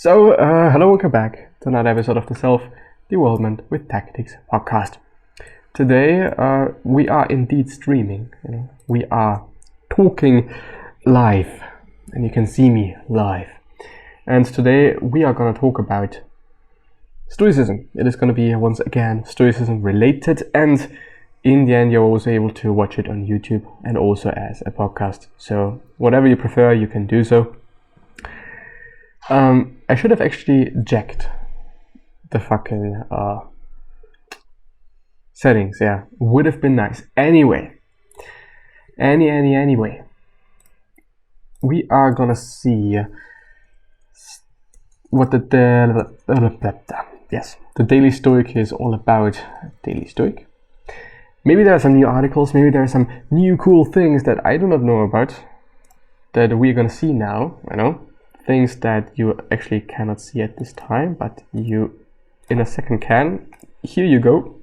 Hello, welcome back to another episode of the Self-Development with Tactics podcast. Today, we are indeed streaming. We are talking live, and you can see me live. And today, we are going to talk about Stoicism. It is going to be, once again, Stoicism related, and in the end, you're also able to watch it on YouTube and also as a podcast. So, whatever you prefer, you can do so. I should have actually checked the fucking settings, yeah. Would have been nice. Anyway. We are gonna see what the Daily Stoic is all about. Daily Stoic? Maybe there are some new articles, maybe there are some new cool things that I do not know about that we're gonna see now, things that you actually cannot see at this time, but you in a second can. Here you go.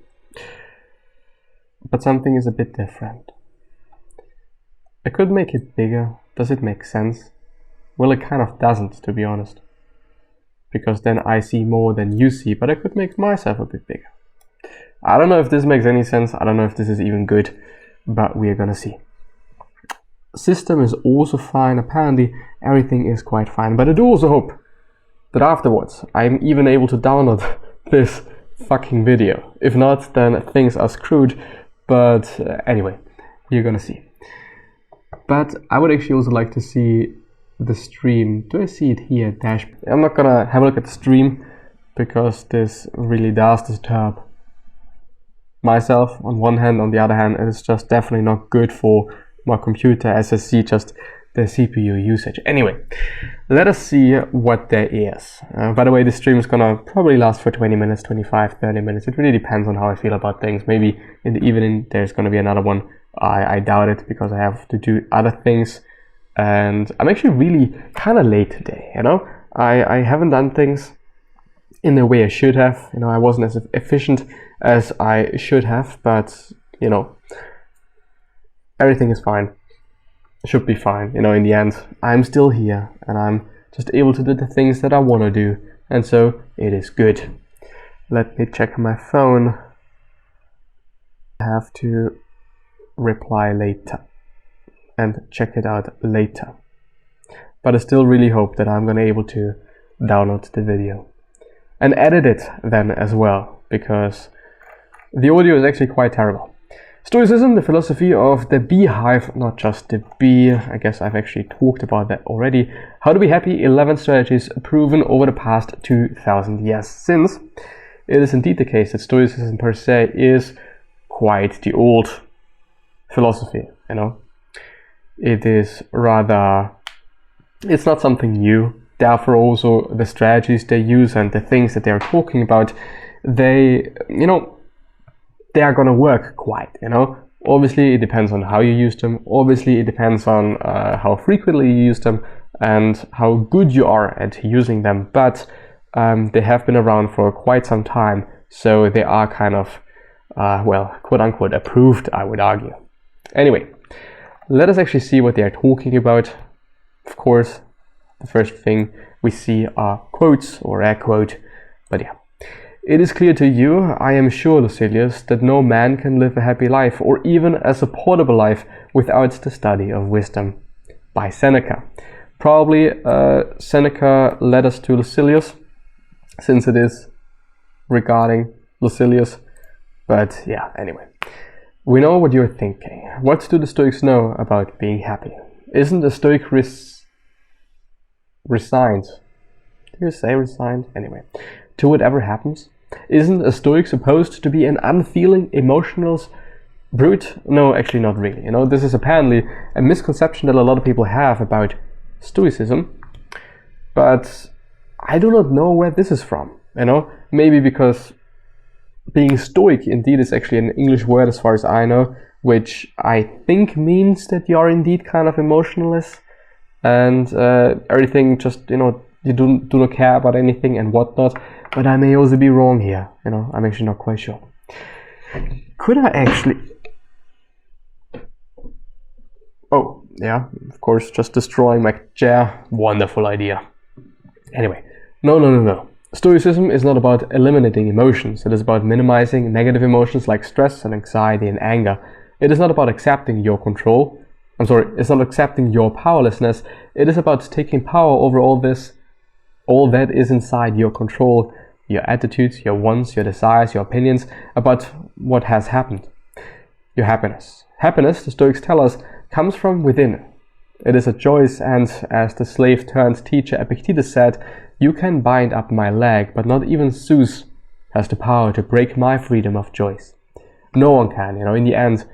But something is a bit different. I could make it bigger. Does it make sense? Well, it kind of doesn't, to be honest. Because then I see more than you see, but I could make myself a bit bigger. I don't know if this makes any sense. I don't know if this is even good, but we're gonna see. System is also fine. Apparently everything is quite fine, but I do also hope that afterwards I'm even able to download this fucking video. If not, then things are screwed, but anyway, you're gonna see. But I would actually also like to see the stream. Do I see it here? Dash. I'm not gonna have a look at the stream because this really does disturb myself on one hand. On the other hand, it is just definitely not good for my computer as I see just the CPU usage. Anyway, let us see what there is. By the way, this stream is gonna probably last for 20 minutes, 25, 30 minutes. It really depends on how I feel about things. Maybe in the evening there's gonna be another one. I doubt it because I have to do other things. And I'm actually really kind of late today, I haven't done things in the way I should have. I wasn't as efficient as I should have, but everything is fine. Should be fine. In the end, I'm still here and I'm just able to do the things that I want to do. And so it is good. Let me check my phone. I have to reply later and check it out later. But I still really hope that I'm going to be able to download the video and edit it then as well, because the audio is actually quite terrible. Stoicism, the philosophy of the beehive, not just the bee. I guess I've actually talked about that already. How to be happy, 11 strategies proven over the past 2,000 years. Since it is indeed the case that Stoicism per se is quite the old philosophy, It is rather, it's not something new. Therefore also the strategies they use and the things that they are talking about, they are going to work quite, Obviously, it depends on how you use them. Obviously, it depends on how frequently you use them and how good you are at using them. But they have been around for quite some time, so they are kind of, quote-unquote, approved, I would argue. Anyway, let us actually see what they are talking about. Of course, the first thing we see are quotes or a quote, but yeah. It is clear to you, I am sure, Lucilius, that no man can live a happy life or even a supportable life without the study of wisdom. By Seneca. Probably Seneca led us to Lucilius, since it is regarding Lucilius. But yeah, anyway. We know what you're thinking. What do the Stoics know about being happy? Isn't a Stoic resigned? Did you say resigned? Anyway. To whatever happens? Isn't a Stoic supposed to be an unfeeling, emotional brute? No, actually not really. This is apparently a misconception that a lot of people have about Stoicism. But I do not know where this is from, Maybe because being Stoic indeed is actually an English word as far as I know, which I think means that you are indeed kind of emotionless and everything just, you do not care about anything and whatnot. But I may also be wrong here, I'm actually not quite sure. Could I actually... Oh, yeah, of course, just destroying my chair. Wonderful idea. Anyway, No, no, no, no. Stoicism is not about eliminating emotions. It is about minimizing negative emotions like stress and anxiety and anger. It is not about accepting your control. It's not accepting your powerlessness. It is about taking power over all that is inside your control, your attitudes, your wants, your desires, your opinions about what has happened. Your happiness. Happiness, the Stoics tell us, comes from within. It is a choice, and as the slave-turned-teacher Epictetus said, "You can bind up my leg, but not even Zeus has the power to break my freedom of choice." No one can, in the end,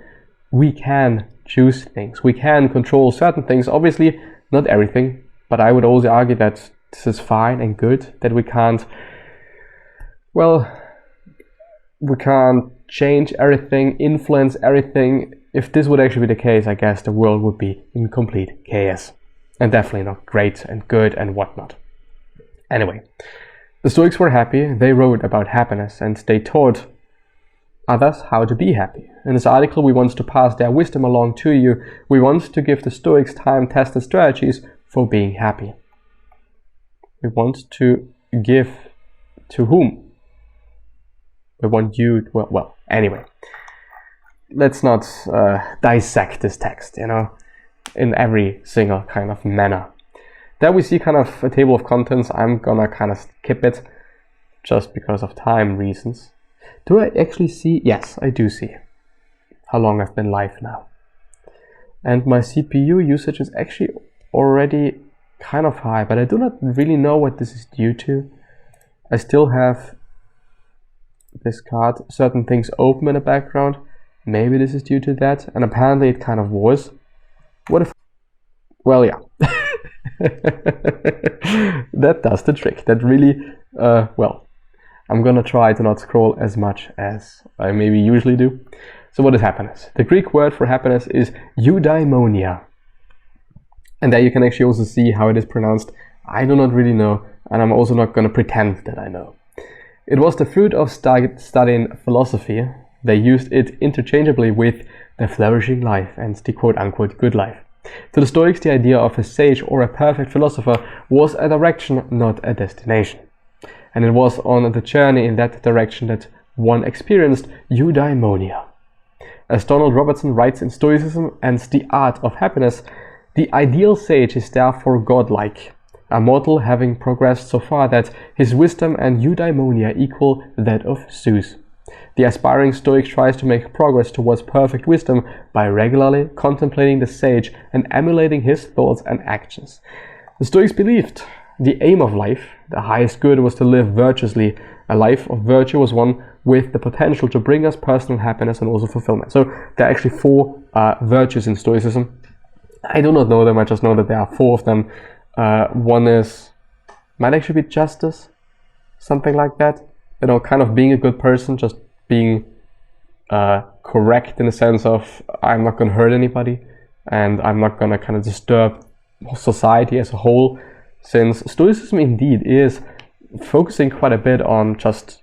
we can choose things. We can control certain things, obviously not everything, but I would also argue that this is fine and good, that we can't change everything, influence everything. If this would actually be the case, I guess the world would be in complete chaos. And definitely not great and good and whatnot. Anyway, the Stoics were happy, they wrote about happiness, and they taught others how to be happy. In this article, we want to pass their wisdom along to you. We want to give the Stoics time-tested strategies for being happy. We want to give to whom? We want you, well, anyway. Let's not dissect this text, in every single kind of manner. There we see kind of a table of contents. I'm gonna kind of skip it just because of time reasons. Do I actually see? Yes, I do see how long I've been live now. And my CPU usage is actually already kind of high, but I do not really know what this is due to. I still have this card, certain things open in the background. Maybe this is due to that, and apparently it kind of was. What if... Well, yeah. That does the trick. That really... well, I'm gonna try to not scroll as much as I maybe usually do. So what is happiness? The Greek word for happiness is eudaimonia. And there you can actually also see how it is pronounced. I do not really know, and I'm also not gonna pretend that I know. It was the fruit of studying philosophy. They used it interchangeably with the flourishing life and the quote-unquote good life. To the Stoics, the idea of a sage or a perfect philosopher was a direction, not a destination. And it was on the journey in that direction that one experienced eudaimonia. As Donald Robertson writes in Stoicism and the Art of Happiness, the ideal sage is therefore godlike, a mortal having progressed so far that his wisdom and eudaimonia equal that of Zeus. The aspiring Stoic tries to make progress towards perfect wisdom by regularly contemplating the sage and emulating his thoughts and actions. The Stoics believed the aim of life, the highest good, was to live virtuously. A life of virtue was one with the potential to bring us personal happiness and also fulfillment. So there are actually 4 virtues in Stoicism. I do not know them, I just know that there are 4 of them. One might actually be justice, something like that. Kind of being a good person, just being correct in the sense of I'm not going to hurt anybody and I'm not going to kind of disturb society as a whole, since Stoicism indeed is focusing quite a bit on just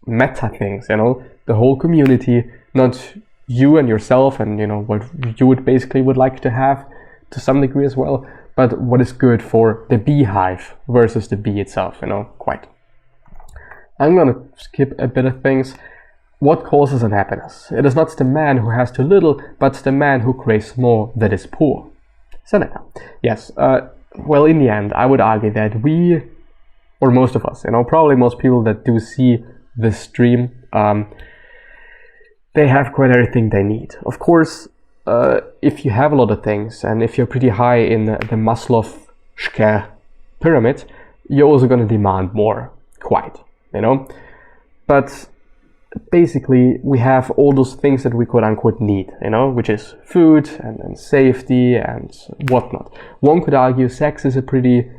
meta things, the whole community, not you and yourself and what you would like to have to some degree as well, but what is good for the beehive versus the bee itself, quite. I'm gonna skip a bit of things. What causes unhappiness? It is not the man who has too little, but the man who craves more that is poor. Seneca. Yes, well, in the end, I would argue that we, or most of us, probably most people that do see this stream, they have quite everything they need. Of course, if you have a lot of things, and if you're pretty high in the Maslow pyramid, you're also going to demand more, quite, But basically, we have all those things that we quote-unquote need, which is food and safety and whatnot. One could argue sex is a pretty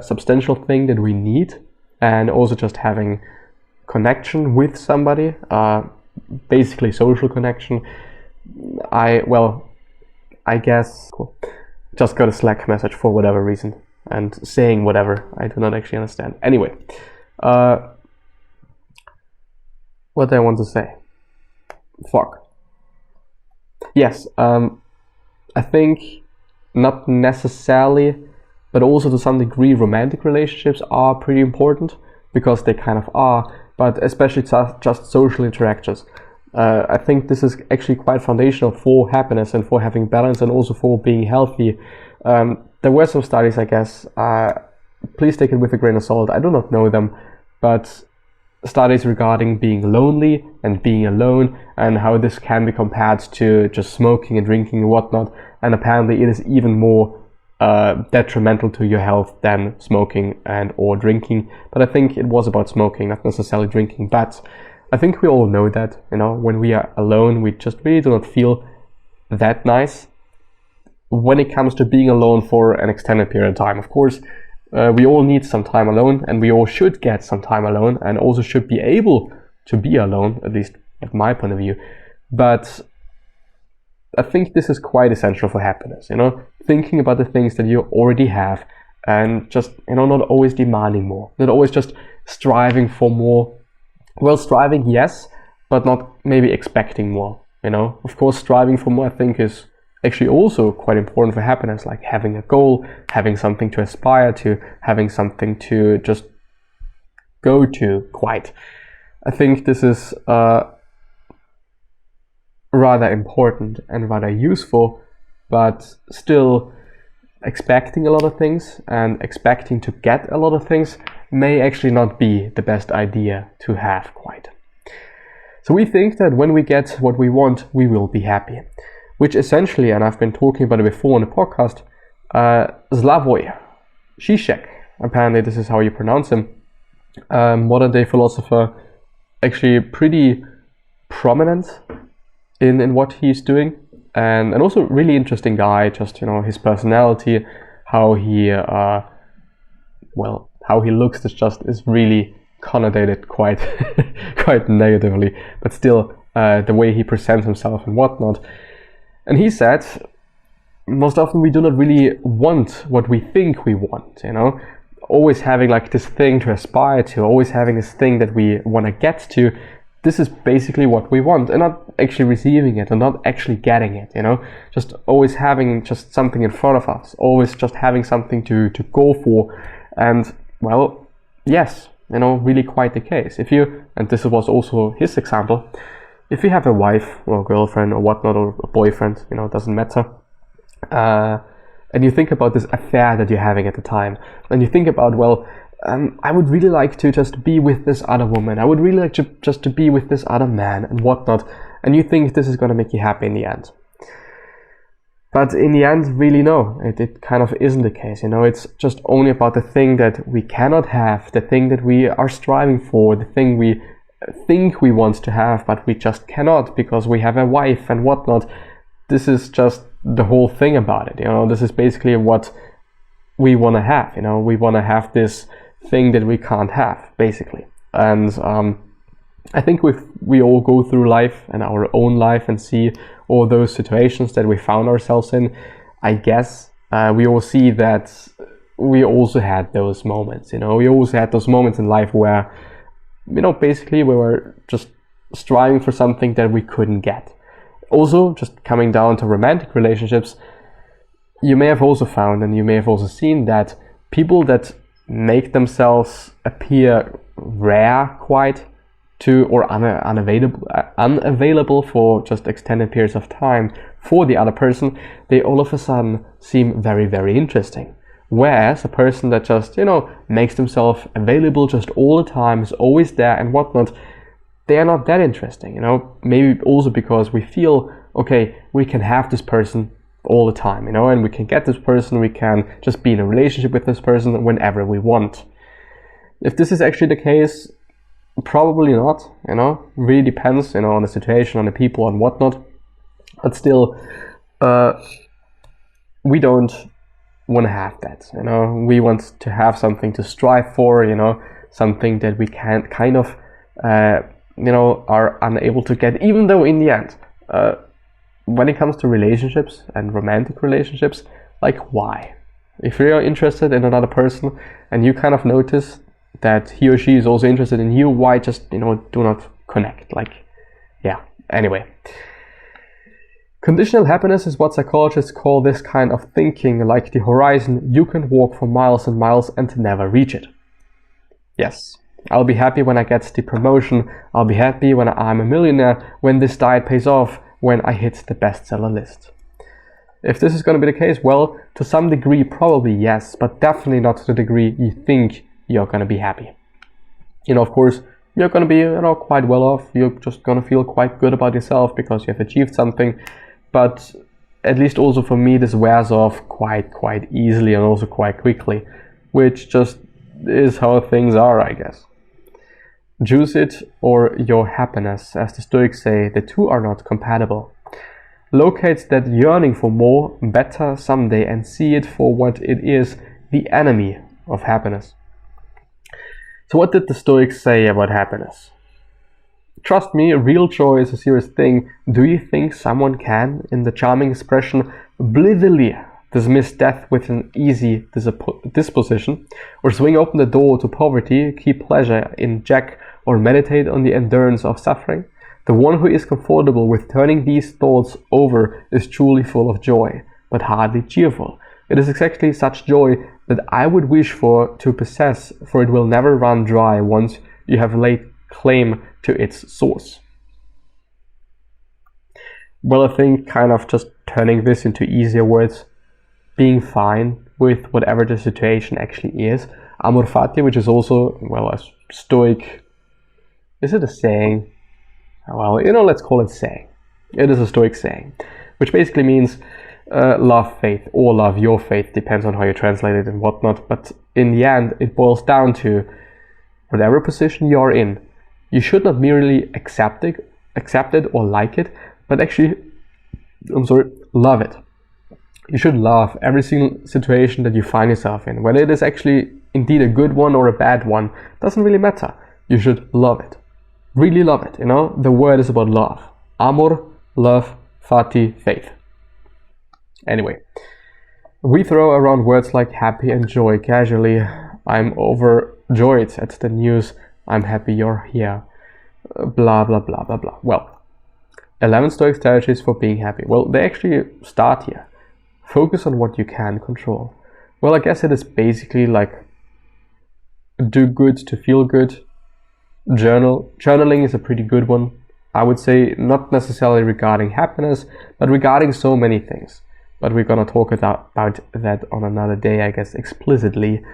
substantial thing that we need, and also just having connection with somebody, basically social connection. I guess cool. Just got a Slack message for whatever reason and saying whatever. I do not actually understand. Anyway, what do I want to say? Fuck. Yes, I think not necessarily but also to some degree romantic relationships are pretty important, because they kind of are, but especially just social interactions. I think this is actually quite foundational for happiness and for having balance and also for being healthy. There were some studies, I guess, please take it with a grain of salt, I do not know them, but studies regarding being lonely and being alone and how this can be compared to just smoking and drinking and whatnot, and apparently it is even more detrimental to your health than smoking and or drinking. But I think it was about smoking, not necessarily drinking. But I think we all know that, you know, when we are alone, we just really do not feel that nice when it comes to being alone for an extended period of time. Of course, we all need some time alone, and we all should get some time alone, and also should be able to be alone, at least at my point of view. But I think this is quite essential for happiness, you know, thinking about the things that you already have, and just, you know, not always demanding more, not always just striving for more. Well, striving, yes, but not maybe expecting more, you know. Of course, striving for more, I think, is actually also quite important for happiness, like having a goal, having something to aspire to, having something to just go to quite. I think this is rather important and rather useful, but still expecting a lot of things and expecting to get a lot of things may actually not be the best idea to have quite. So we think that when we get what we want, we will be happy. Which essentially, and I've been talking about it before on the podcast, Slavoj Žižek, apparently this is how you pronounce him, modern day philosopher, actually pretty prominent in what he's doing, and also really interesting guy, just, you know, his personality, how he, how he looks is really connotated quite, quite negatively, but still, the way he presents himself and whatnot. And he said, most often we do not really want what we think we want, you know, always having like this thing to aspire to, always having this thing that we want to get to. This is basically what we want, and not actually receiving it and not actually getting it, you know, just always having just something in front of us, always just having something to go for. And well, yes, you know, really quite the case. If you, and this was also his example, if you have a wife or a girlfriend or whatnot, or a boyfriend, you know, it doesn't matter, and you think about this affair that you're having at the time, and you think about, well, I would really like to just be with this other woman, I would really like to just to be with this other man and whatnot, and you think this is going to make you happy in the end. But in the end, really no, it kind of isn't the case, you know. It's just only about the thing that we cannot have, the thing that we are striving for, the thing we think we want to have, but we just cannot because we have a wife and whatnot. This is just the whole thing about it, you know. This is basically what we want to have, you know. We want to have this thing that we can't have, basically. And I think we all go through life and our own life and see all those situations that we found ourselves in. I guess we all see that we also had those moments, you know. We also had those moments in life where, you know, basically we were just striving for something that we couldn't get. Also, just coming down to romantic relationships, you may have also found, and you may have also seen, that people that make themselves appear rare quite to, or unavailable for just extended periods of time for the other person, they all of a sudden seem very, very interesting. Whereas a person that just, you know, makes themselves available just all the time, is always there and whatnot, they are not that interesting, you know. Maybe also because we feel, okay, we can have this person all the time, you know, and we can get this person, we can just be in a relationship with this person whenever we want. If this is actually the case, probably not, you know. Really depends, you know, on the situation, on the people and whatnot. But still, we don't want to have that, you know. We want to have something to strive for, you know, something that we can kind of, you know, are unable to get, even though in the end, when it comes to relationships and romantic relationships, like, why? If you're interested in another person and you kind of notice that he or she is also interested in you, why just, you know, do not connect? Like, yeah, anyway. Conditional happiness is what psychologists call this kind of thinking, like the horizon you can walk for miles and miles and never reach it. Yes, I'll be happy when I get the promotion, I'll be happy when I'm a millionaire, when this diet pays off, when I hit the bestseller list. If this is going to be the case, well, to some degree probably yes, but definitely not to the degree you think you're going to be happy. Of course, you're going to be quite well off, you're just going to feel quite good about yourself because you have achieved something. But at least also for me, this wears off quite easily and also quite quickly, which just is how things are, I guess. Choose it or your happiness, as the Stoics say, the two are not compatible. Locate that yearning for more, better someday and see it for what it is, the enemy of happiness. So what did the Stoics say about happiness? Trust me, real joy is a serious thing. Do you think someone can, in the charming expression, blithely dismiss death with an easy disposition, or swing open the door to poverty, keep pleasure in check, or meditate on the endurance of suffering? The one who is comfortable with turning these thoughts over is truly full of joy, but hardly cheerful. It is exactly such joy that I would wish to possess, for it will never run dry once you have laid claim to its source. Well, I think kind of just turning this into easier words, being fine with whatever the situation actually is. Amor fati, which is also, well, a Stoic, is it a saying? Well, let's call it saying. It is a Stoic saying, which basically means love faith or love your faith, depends on how you translate it and whatnot. But in the end, it boils down to whatever position you're in, you should not merely accept it or like it, but actually, love it. You should love every single situation that you find yourself in. Whether it is actually indeed a good one or a bad one, doesn't really matter. You should love it. Really love it, The word is about love. Amor, love, fati, faith. Anyway, we throw around words like happy and joy casually. I'm overjoyed at the news. I'm happy you're here. Blah, blah, blah, blah, blah. Well, 11 Stoic strategies for being happy. Well, they actually start here. Focus on what you can control. Well, I guess it is basically like do good to feel good. Journaling is a pretty good one. I would say not necessarily regarding happiness, but regarding so many things. But we're going to talk about that on another day, I guess, explicitly,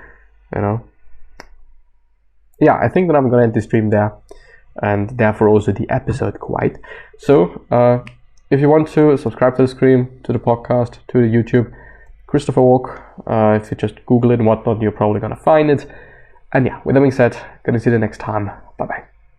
Yeah, I think that I'm going to end the stream there, and therefore also the episode quite. So, if you want to subscribe to the stream, to the podcast, to the YouTube, Christopher Walch, if you just Google it and whatnot, you're probably going to find it. And yeah, with that being said, gonna see you the next time. Bye bye.